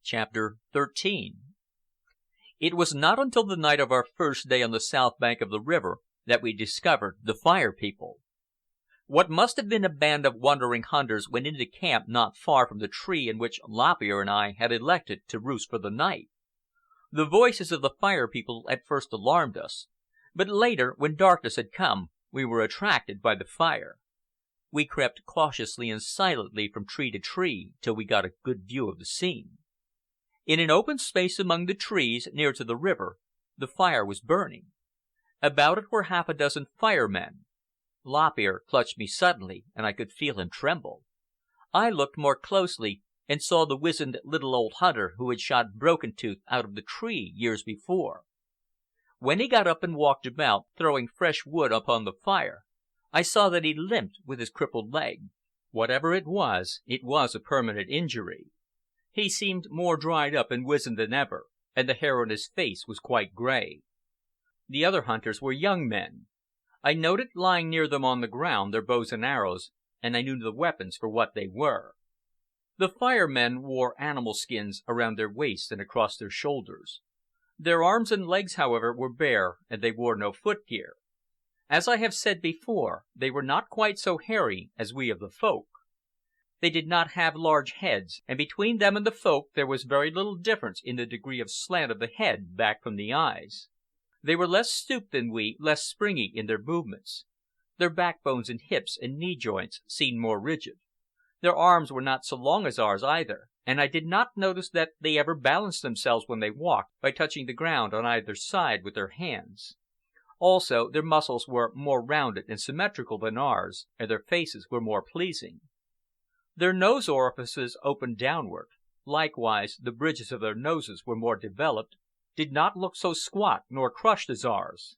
CHAPTER XIII It was not until the night of our first day on the south bank of the river that we discovered the Fire People. What must have been a band of wandering hunters went into camp not far from the tree in which Lop Ear and I had elected to roost for the night. The voices of the Fire People at first alarmed us, but later, when darkness had come, we were attracted by the fire. We crept cautiously and silently from tree to tree till we got a good view of the scene. In an open space among the trees, near to the river, the fire was burning. About it were half a dozen Fire Men. Lop Ear clutched me suddenly, and I could feel him tremble. I looked more closely and saw the wizened little old hunter who had shot Broken Tooth out of the tree years before. When he got up and walked about, throwing fresh wood upon the fire, I saw that he limped with his crippled leg. Whatever it was a permanent injury. He seemed more dried up and wizened than ever, and the hair on his face was quite gray. The other hunters were young men. I noted lying near them on the ground their bows and arrows, and I knew the weapons for what they were. The Fire Men wore animal skins around their waists and across their shoulders. Their arms and legs, however, were bare, and they wore no footgear. As I have said before, they were not quite so hairy as we of the Folk. They did not have large heads, and between them and the Folk there was very little difference in the degree of slant of the head back from the eyes. They were less stooped than we, less springy in their movements. Their backbones and hips and knee joints seemed more rigid. Their arms were not so long as ours either, and I did not notice that they ever balanced themselves when they walked by touching the ground on either side with their hands. Also, their muscles were more rounded and symmetrical than ours, and their faces were more pleasing. Their nose orifices opened downward. Likewise, the bridges of their noses were more developed, did not look so squat nor crushed as ours.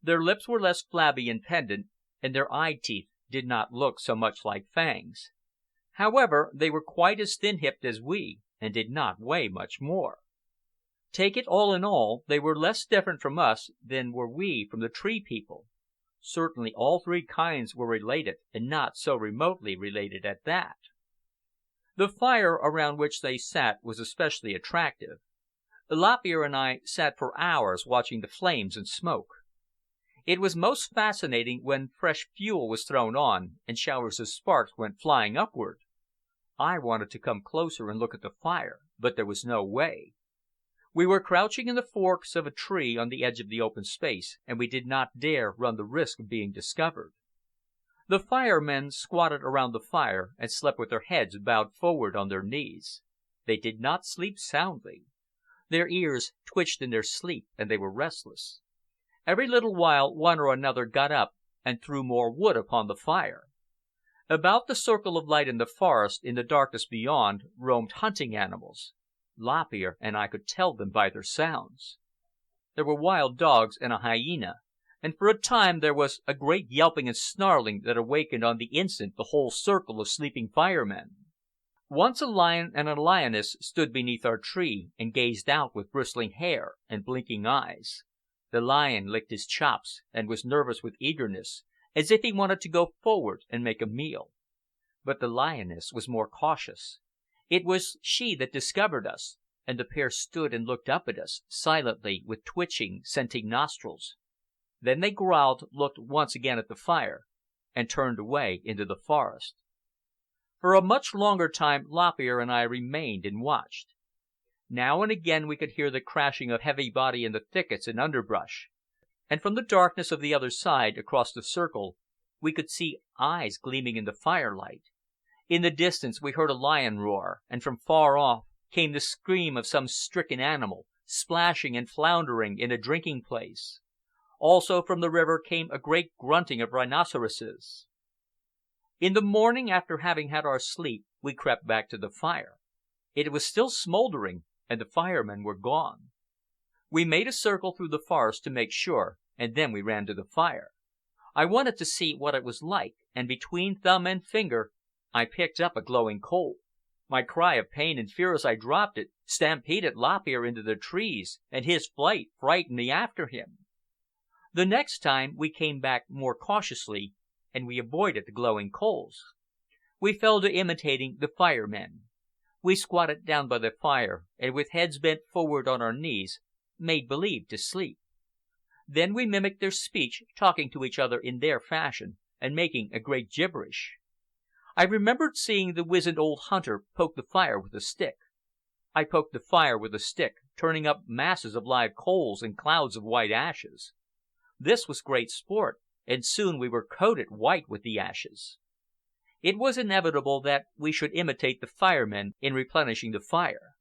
Their lips were less flabby and pendant, and their eye teeth did not look so much like fangs. However, they were quite as thin-hipped as we, and did not weigh much more. Take it all in all, they were less different from us than were we from the Tree People. Certainly all three kinds were related, and not so remotely related at that. The fire around which they sat was especially attractive. Lop Ear and I sat for hours watching the flames and smoke. It was most fascinating when fresh fuel was thrown on and showers of sparks went flying upward. I wanted to come closer and look at the fire, but there was no way. We were crouching in the forks of a tree on the edge of the open space, and we did not dare run the risk of being discovered. The Fire Men squatted around the fire and slept with their heads bowed forward on their knees. They did not sleep soundly. Their ears twitched in their sleep, and they were restless. Every little while one or another got up and threw more wood upon the fire. About the circle of light in the forest, in the darkness beyond, roamed hunting animals. Lop Ear and I could tell them by their sounds. There were wild dogs and a hyena, and for a time there was a great yelping and snarling that awakened on the instant the whole circle of sleeping Fire Men. Once a lion and a lioness stood beneath our tree and gazed out with bristling hair and blinking eyes. The lion licked his chops and was nervous with eagerness, as if he wanted to go forward and make a meal. But the lioness was more cautious. It was she that discovered us, and the pair stood and looked up at us, silently, with twitching, scenting nostrils. Then they growled, looked once again at the fire, and turned away into the forest. For a much longer time Lop Ear and I remained and watched. Now and again we could hear the crashing of heavy body in the thickets and underbrush, and from the darkness of the other side, across the circle, we could see eyes gleaming in the firelight. In the distance we heard a lion roar, and from far off came the scream of some stricken animal, splashing and floundering in a drinking place. Also from the river came a great grunting of rhinoceroses. In the morning, after having had our sleep, we crept back to the fire. It was still smoldering, and the Fire Men were gone. We made a circle through the forest to make sure, and then we ran to the fire. I wanted to see what it was like, and between thumb and finger I picked up a glowing coal. My cry of pain and fear as I dropped it stampeded Lop Ear into the trees, and his flight frightened me after him. The next time we came back more cautiously, and we avoided the glowing coals. We fell to imitating the Fire Men. We squatted down by the fire, and with heads bent forward on our knees, made believe to sleep. Then we mimicked their speech, talking to each other in their fashion, and making a great gibberish. I remembered seeing the wizened old hunter poke the fire with a stick. I poked the fire with a stick, turning up masses of live coals and clouds of white ashes. This was great sport, and soon we were coated white with the ashes. It was inevitable that we should imitate the Fire Men in replenishing the fire.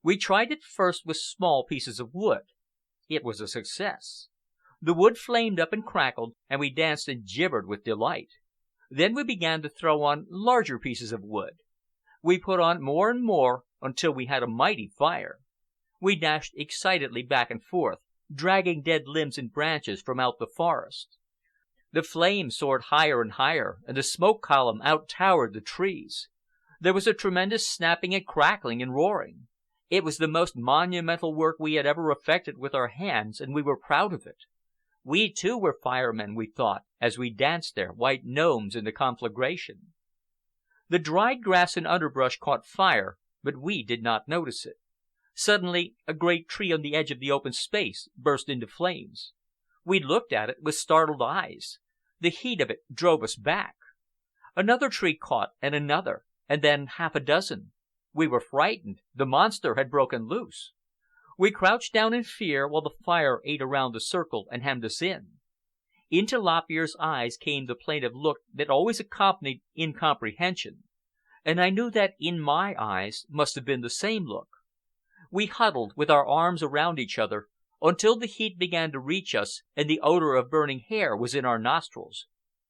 We tried it first with small pieces of wood. It was a success. The wood flamed up and crackled, and we danced and gibbered with delight. Then we began to throw on larger pieces of wood. We put on more and more until we had a mighty fire. We dashed excitedly back and forth, dragging dead limbs and branches from out the forest. The flames soared higher and higher, and the smoke column out-towered the trees. There was a tremendous snapping and crackling and roaring. It was the most monumental work we had ever effected with our hands, and we were proud of it. We, too, were firemen, we thought, as we danced there, white gnomes in the conflagration. The dried grass and underbrush caught fire, but we did not notice it. Suddenly, a great tree on the edge of the open space burst into flames. We looked at it with startled eyes. The heat of it drove us back. Another tree caught, and another, and then half a dozen. We were frightened. The monster had broken loose. We crouched down in fear while the fire ate around the circle and hemmed us in. Into Lop Ear's eyes came the plaintive look that always accompanied incomprehension, and I knew that in my eyes must have been the same look. We huddled with our arms around each other until the heat began to reach us and the odor of burning hair was in our nostrils.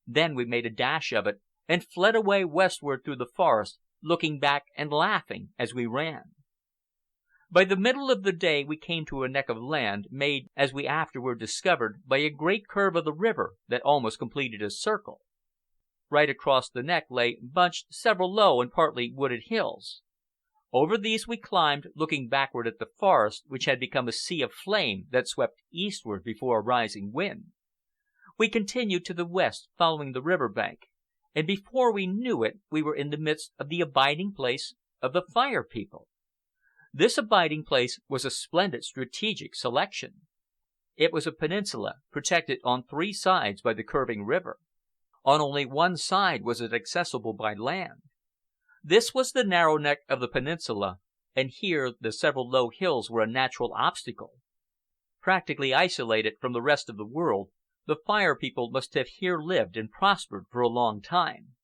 Then we made a dash of it and fled away westward through the forest, looking back and laughing as we ran. By the middle of the day we came to a neck of land, made, as we afterward discovered, by a great curve of the river that almost completed a circle. Right across the neck lay bunched several low and partly wooded hills. Over these we climbed, looking backward at the forest, which had become a sea of flame that swept eastward before a rising wind. We continued to the west, following the river bank, and before we knew it, we were in the midst of the abiding place of the Fire People. This abiding place was a splendid strategic selection. It was a peninsula, protected on three sides by the curving river. On only one side was it accessible by land. This was the narrow neck of the peninsula, and here the several low hills were a natural obstacle. Practically isolated from the rest of the world, the Fire People must have here lived and prospered for a long time.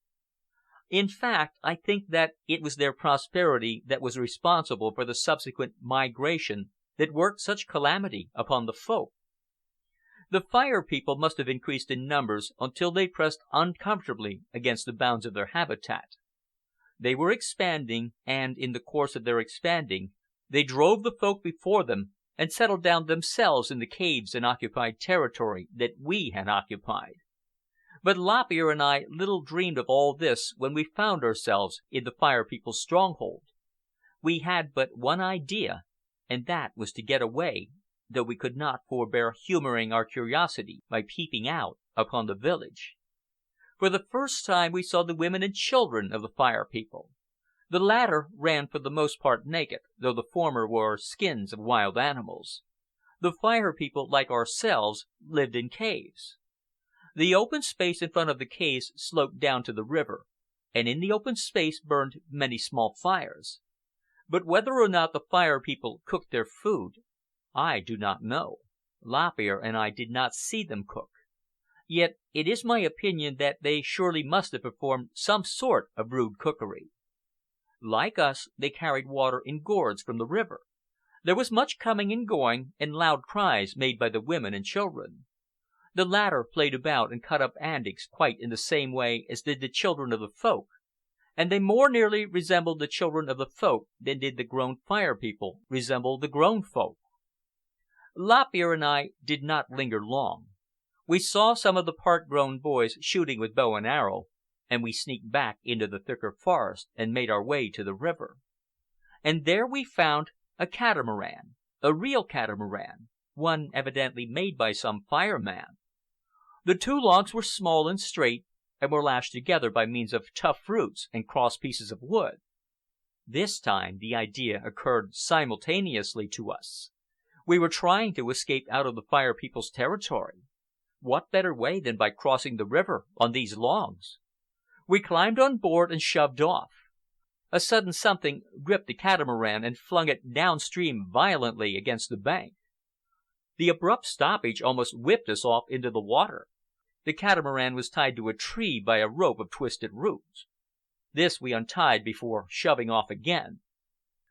In fact, I think that it was their prosperity that was responsible for the subsequent migration that worked such calamity upon the Folk. The Fire People must have increased in numbers until they pressed uncomfortably against the bounds of their habitat. They were expanding, and in the course of their expanding, they drove the Folk before them and settled down themselves in the caves and occupied territory that we had occupied. But Lop Ear and I little dreamed of all this when we found ourselves in the Fire People's stronghold. We had but one idea, and that was to get away, though we could not forbear humoring our curiosity by peeping out upon the village. For the first time we saw the women and children of the Fire People. The latter ran for the most part naked, though the former wore skins of wild animals. The Fire People, like ourselves, lived in caves. The open space in front of the caves sloped down to the river, and in the open space burned many small fires. But whether or not the Fire People cooked their food, I do not know. Lop Ear and I did not see them cook. Yet it is my opinion that they surely must have performed some sort of rude cookery. Like us, they carried water in gourds from the river. There was much coming and going, and loud cries made by the women and children. The latter played about and cut up antics quite in the same way as did the children of the Folk, and they more nearly resembled the children of the Folk than did the grown Fire People resemble the grown Folk. Lop Ear and I did not linger long. We saw some of the part-grown boys shooting with bow and arrow, and we sneaked back into the thicker forest and made our way to the river. And there we found a catamaran, a real catamaran, one evidently made by some fireman. The two logs were small and straight, and were lashed together by means of tough roots and cross pieces of wood. This time the idea occurred simultaneously to us. We were trying to escape out of the Fire People's territory. What better way than by crossing the river on these logs? We climbed on board and shoved off. A sudden something gripped the catamaran and flung it downstream violently against the bank. The abrupt stoppage almost whipped us off into the water. The catamaran was tied to a tree by a rope of twisted roots. This we untied before shoving off again.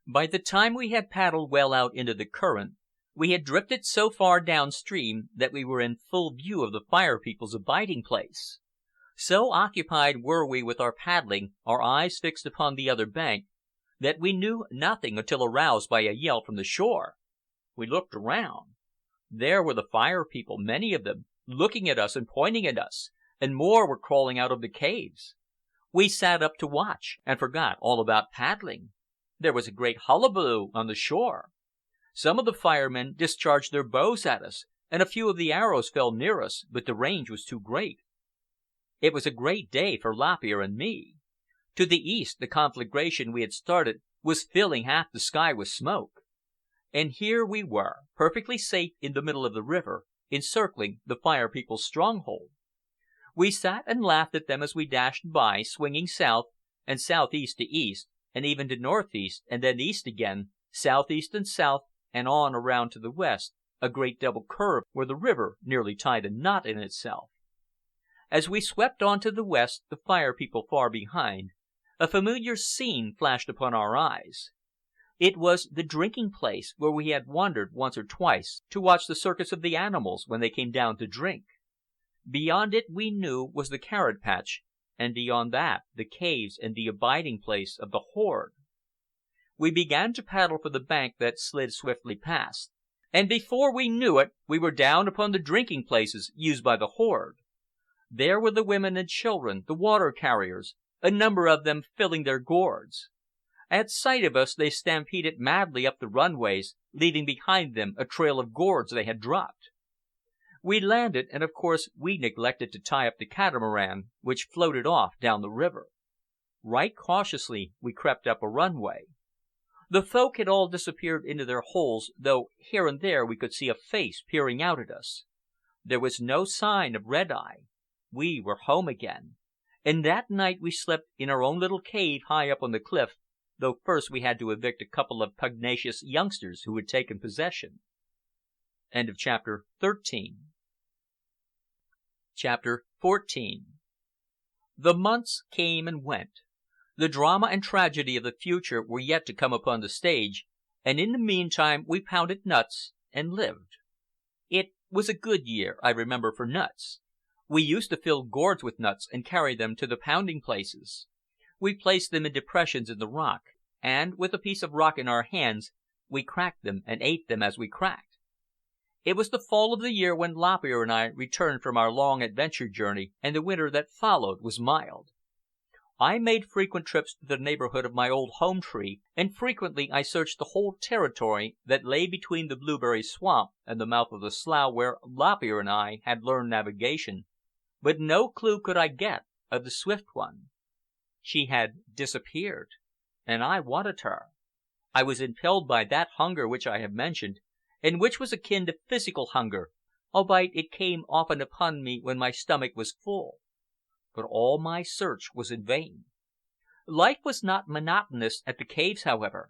By the time we had paddled well out into the current, we had drifted so far downstream that we were in full view of the Fire People's abiding place. So occupied were we with our paddling, our eyes fixed upon the other bank, that we knew nothing until aroused by a yell from the shore. We looked around. There were the Fire People, many of them, looking at us and pointing at us, and more were crawling out of the caves. We sat up to watch, and forgot all about paddling. There was a great hullabaloo on the shore. Some of the Fire Men discharged their bows at us, and a few of the arrows fell near us, but the range was too great. It was a great day for Lop Ear and me. To the east, the conflagration we had started was filling half the sky with smoke. And here we were, perfectly safe in the middle of the river, encircling the Fire People's stronghold. We sat and laughed at them as we dashed by, swinging south and southeast to east, and even to northeast, and then east again, southeast and south, and on around to the west, a great double curve where the river nearly tied a knot in itself. As we swept on to the west, the Fire People far behind, a familiar scene flashed upon our eyes. It was the drinking place where we had wandered once or twice to watch the circus of the animals when they came down to drink. Beyond it, we knew, was the carrot patch, and beyond that the caves and the abiding place of the horde. We began to paddle for the bank that slid swiftly past, and before we knew it, we were down upon the drinking places used by the horde. There were the women and children, the water carriers, a number of them filling their gourds. At sight of us, they stampeded madly up the runways, leaving behind them a trail of gourds they had dropped. We landed, and of course we neglected to tie up the catamaran, which floated off down the river. Right cautiously we crept up a runway. The folk had all disappeared into their holes, though here and there we could see a face peering out at us. There was no sign of Red Eye. We were home again, and that night we slept in our own little cave high up on the cliff, though first we had to evict a couple of pugnacious youngsters who had taken possession. End of chapter 13. Chapter 14. The months came and went. The drama and tragedy of the future were yet to come upon the stage, and in the meantime we pounded nuts and lived. It was a good year, I remember, for nuts. We used to fill gourds with nuts and carry them to the pounding places. We placed them in depressions in the rock, and, with a piece of rock in our hands, we cracked them and ate them as we cracked. It was the fall of the year when Lop Ear and I returned from our long adventure journey, and the winter that followed was mild. I made frequent trips to the neighborhood of my old home tree, and frequently I searched the whole territory that lay between the blueberry swamp and the mouth of the slough where Lop Ear and I had learned navigation, but no clue could I get of the Swift One. She had disappeared, and I wanted her. I was impelled by that hunger which I have mentioned, and which was akin to physical hunger, albeit it came often upon me when my stomach was full. But all my search was in vain. Life was not monotonous at the caves, however.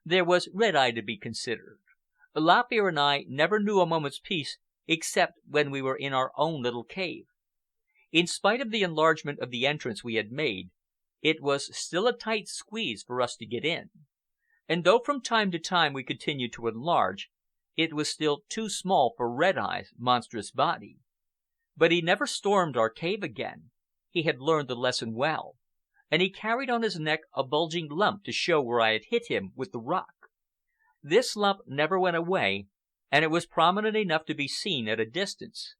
There was Red Eye to be considered. Lop Ear and I never knew a moment's peace except when we were in our own little cave. In spite of the enlargement of the entrance we had made, it was still a tight squeeze for us to get in. And though from time to time we continued to enlarge, it was still too small for Red Eye's monstrous body. But he never stormed our cave again. He had learned the lesson well, and he carried on his neck a bulging lump to show where I had hit him with the rock. This lump never went away, and it was prominent enough to be seen at a distance.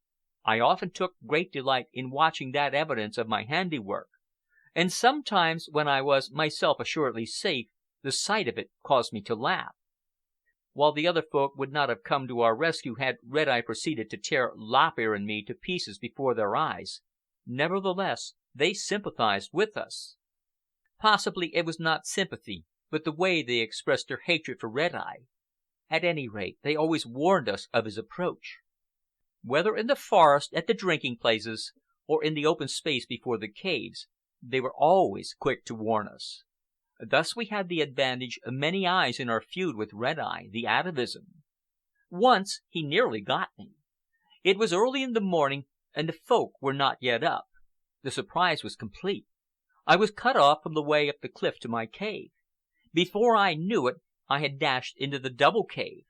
I often took great delight in watching that evidence of my handiwork, and sometimes, when I was myself assuredly safe, the sight of it caused me to laugh. While the other folk would not have come to our rescue had Red Eye proceeded to tear Lop Ear and me to pieces before their eyes, nevertheless they sympathized with us. Possibly it was not sympathy, but the way they expressed their hatred for Red Eye. At any rate, they always warned us of his approach. Whether in the forest, at the drinking places, or in the open space before the caves, they were always quick to warn us. Thus we had the advantage of many eyes in our feud with Red Eye, the atavism. Once he nearly got me. It was early in the morning, and the Folk were not yet up. The surprise was complete. I was cut off from the way up the cliff to my cave. Before I knew it, I had dashed into the double cave,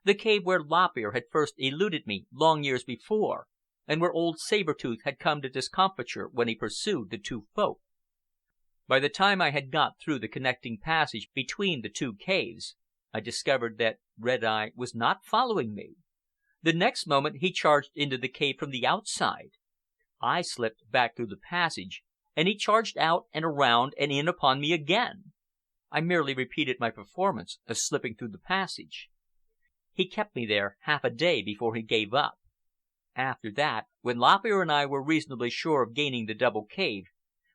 the cave where Lop Ear had first eluded me long years before, and where old Saber Tooth had come to discomfiture when he pursued the two Folk. By the time I had got through the connecting passage between the two caves, I discovered that Red Eye was not following me. The next moment he charged into the cave from the outside. I slipped back through the passage, and he charged out and around and in upon me again. I merely repeated my performance of slipping through the passage. He kept me there half a day before he gave up. After that, when Lop Ear and I were reasonably sure of gaining the double cave,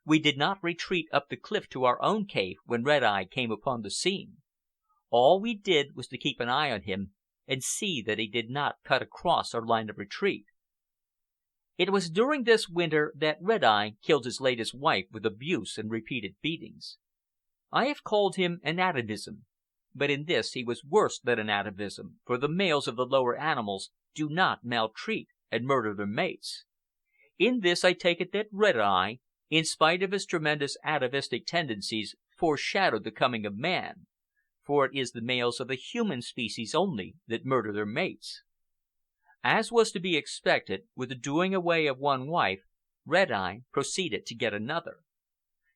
we did not retreat up the cliff to our own cave when Red Eye came upon the scene. All we did was to keep an eye on him and see that he did not cut across our line of retreat. It was during this winter that Red Eye killed his latest wife with abuse and repeated beatings. I have called him an atavism, but in this he was worse than an atavism, for the males of the lower animals do not maltreat and murder their mates. In this I take it that Red Eye, in spite of his tremendous atavistic tendencies, foreshadowed the coming of man, for it is the males of the human species only that murder their mates. As was to be expected, with the doing away of one wife, Red Eye proceeded to get another.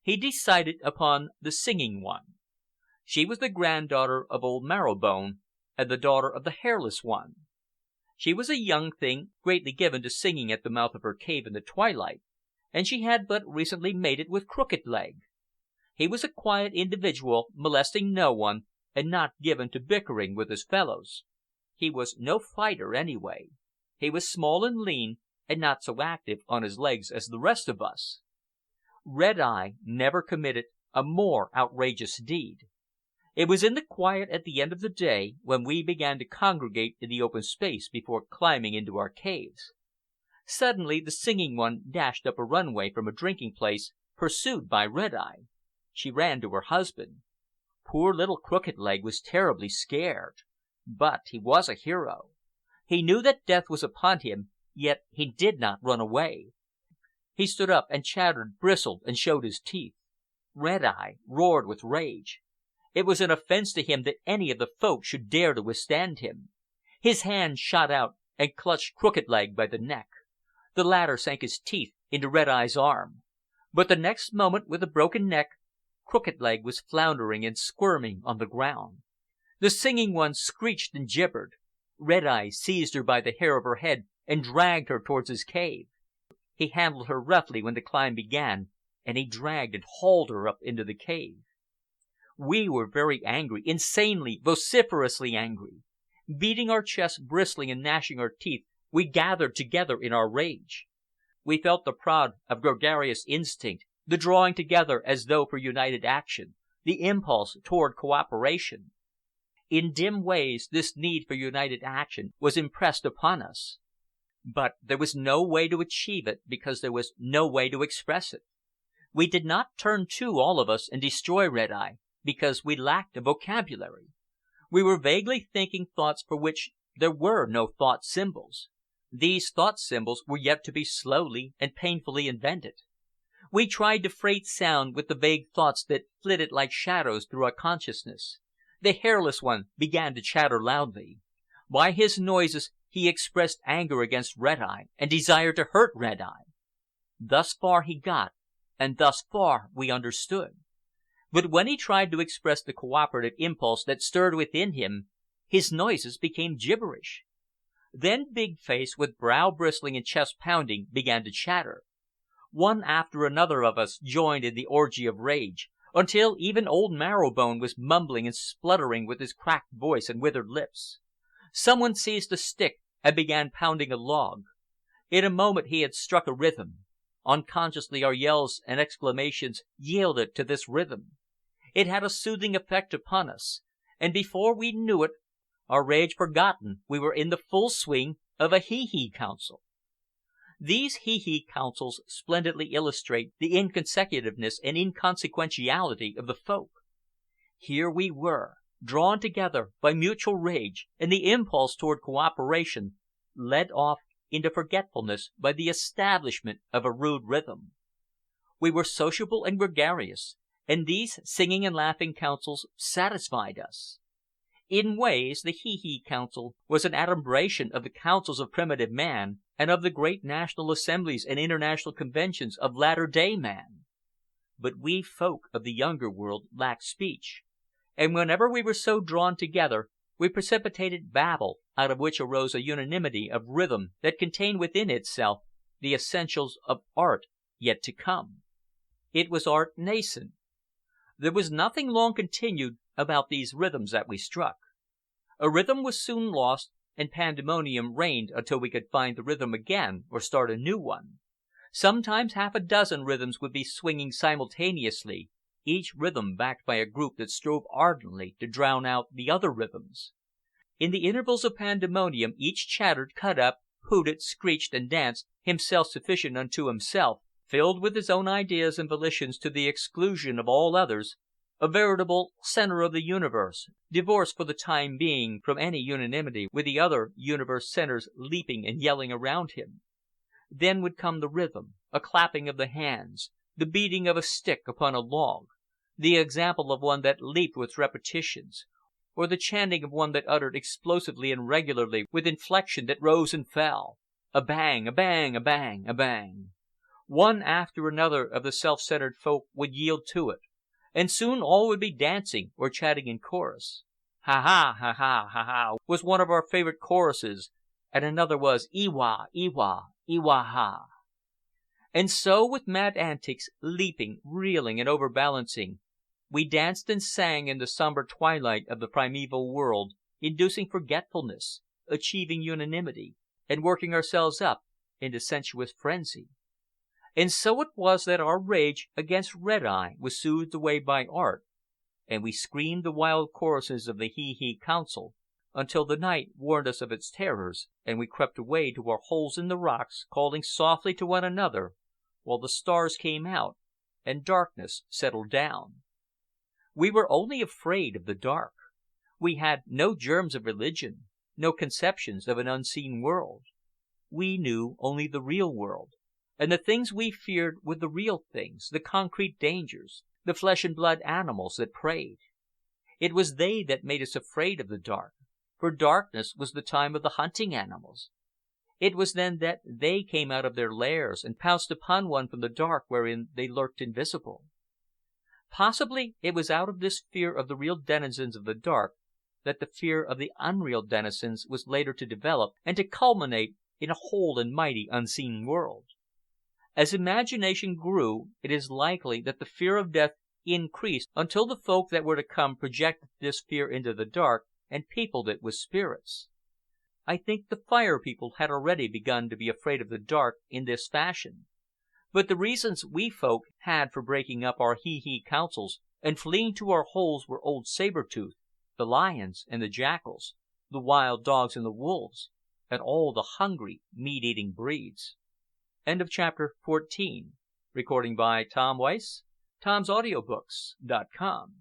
He decided upon the Singing One. She was the granddaughter of old Marrow Bone, and the daughter of the Hairless One. She was a young thing, greatly given to singing at the mouth of her cave in the twilight, and she had but recently mated with Crooked Leg. He was a quiet individual, molesting no one, and not given to bickering with his fellows. He was no fighter, anyway. He was small and lean, and not so active on his legs as the rest of us. Red Eye never committed a more outrageous deed. It was in the quiet at the end of the day, when we began to congregate in the open space before climbing into our caves. Suddenly the Singing One dashed up a runway from a drinking place, pursued by Red Eye. She ran to her husband. Poor little Crooked Leg was terribly scared. But he was a hero. He knew that death was upon him, yet he did not run away. He stood up and chattered, bristled, and showed his teeth. Red Eye roared with rage. It was an offense to him that any of the Folk should dare to withstand him. His hand shot out and clutched Crooked Leg by the neck. The latter sank his teeth into Red Eye's arm. But the next moment, with a broken neck, Crooked Leg was floundering and squirming on the ground. The Singing One screeched and gibbered. Red Eye seized her by the hair of her head and dragged her towards his cave. He handled her roughly when the climb began, and he dragged and hauled her up into the cave. We were very angry, insanely, vociferously angry. Beating our chests, bristling and gnashing our teeth, we gathered together in our rage. We felt the prod of gregarious instinct, the drawing together as though for united action, the impulse toward cooperation. In dim ways, this need for united action was impressed upon us. But there was no way to achieve it because there was no way to express it. We did not turn to, all of us, and destroy Red Eye, because we lacked a vocabulary. We were vaguely thinking thoughts for which there were no thought symbols. These thought symbols were yet to be slowly and painfully invented. We tried to freight sound with the vague thoughts that flitted like shadows through our consciousness. The Hairless One began to chatter loudly. By his noises he expressed anger against Red Eye and desired to hurt Red Eye. Thus far he got, and thus far we understood. But when he tried to express the cooperative impulse that stirred within him, his noises became gibberish. Then Big Face, with brow bristling and chest pounding, began to chatter. One after another of us joined in the orgy of rage, until even old Marrow Bone was mumbling and spluttering with his cracked voice and withered lips. Someone seized a stick and began pounding a log. In a moment he had struck a rhythm. Unconsciously our yells and exclamations yielded to this rhythm. It had a soothing effect upon us, and before we knew it, our rage forgotten, we were in the full swing of a hee-hee council. These hee-hee councils splendidly illustrate the inconsecutiveness and inconsequentiality of the Folk. Here we were, drawn together by mutual rage and the impulse toward cooperation, led off into forgetfulness by the establishment of a rude rhythm. We were sociable and gregarious, and these singing and laughing councils satisfied us. In ways, the hee-hee council was an adumbration of the councils of primitive man and of the great national assemblies and international conventions of latter-day man. But we Folk of the Younger World lacked speech, and whenever we were so drawn together, we precipitated babble, out of which arose a unanimity of rhythm that contained within itself the essentials of art yet to come. It was art nascent. There was nothing long continued about these rhythms that we struck. A rhythm was soon lost, and pandemonium reigned until we could find the rhythm again or start a new one. Sometimes half a dozen rhythms would be swinging simultaneously, each rhythm backed by a group that strove ardently to drown out the other rhythms. In the intervals of pandemonium each chattered, cut up, hooted, screeched, and danced, himself sufficient unto himself, filled with his own ideas and volitions to the exclusion of all others, a veritable center of the universe, divorced for the time being from any unanimity with the other universe centers leaping and yelling around him. Then would come the rhythm, a clapping of the hands, the beating of a stick upon a log, the example of one that leaped with repetitions, or the chanting of one that uttered explosively and regularly with inflection that rose and fell. A bang, a bang, a bang, a bang. One after another of the self-centered Folk would yield to it, and soon all would be dancing or chatting in chorus. Ha ha, ha ha, ha ha, was one of our favorite choruses, and another was Iwa, Iwa, Iwa ha. And so, with mad antics, leaping, reeling, and overbalancing, we danced and sang in the somber twilight of the primeval world, inducing forgetfulness, achieving unanimity, and working ourselves up into sensuous frenzy. And so it was that our rage against Red Eye was soothed away by art, and we screamed the wild choruses of the hee-hee council until the night warned us of its terrors, and we crept away to our holes in the rocks, calling softly to one another, while the stars came out and darkness settled down. We were only afraid of the dark. We had no germs of religion, no conceptions of an unseen world. We knew only the real world, and the things we feared were the real things, the concrete dangers, the flesh and blood animals that preyed. It was they that made us afraid of the dark, for darkness was the time of the hunting animals. It was then that they came out of their lairs and pounced upon one from the dark wherein they lurked invisible. Possibly it was out of this fear of the real denizens of the dark that the fear of the unreal denizens was later to develop and to culminate in a whole and mighty unseen world. As imagination grew, it is likely that the fear of death increased until the Folk that were to come projected this fear into the dark and peopled it with spirits. I think the Fire People had already begun to be afraid of the dark in this fashion, but the reasons we Folk had for breaking up our hee-hee councils and fleeing to our holes were old Saber-Tooth, the lions and the jackals, the wild dogs and the wolves, and all the hungry, meat-eating breeds. End of chapter 14. Recording by Tom Weiss, Tom'sAudiobooks.com.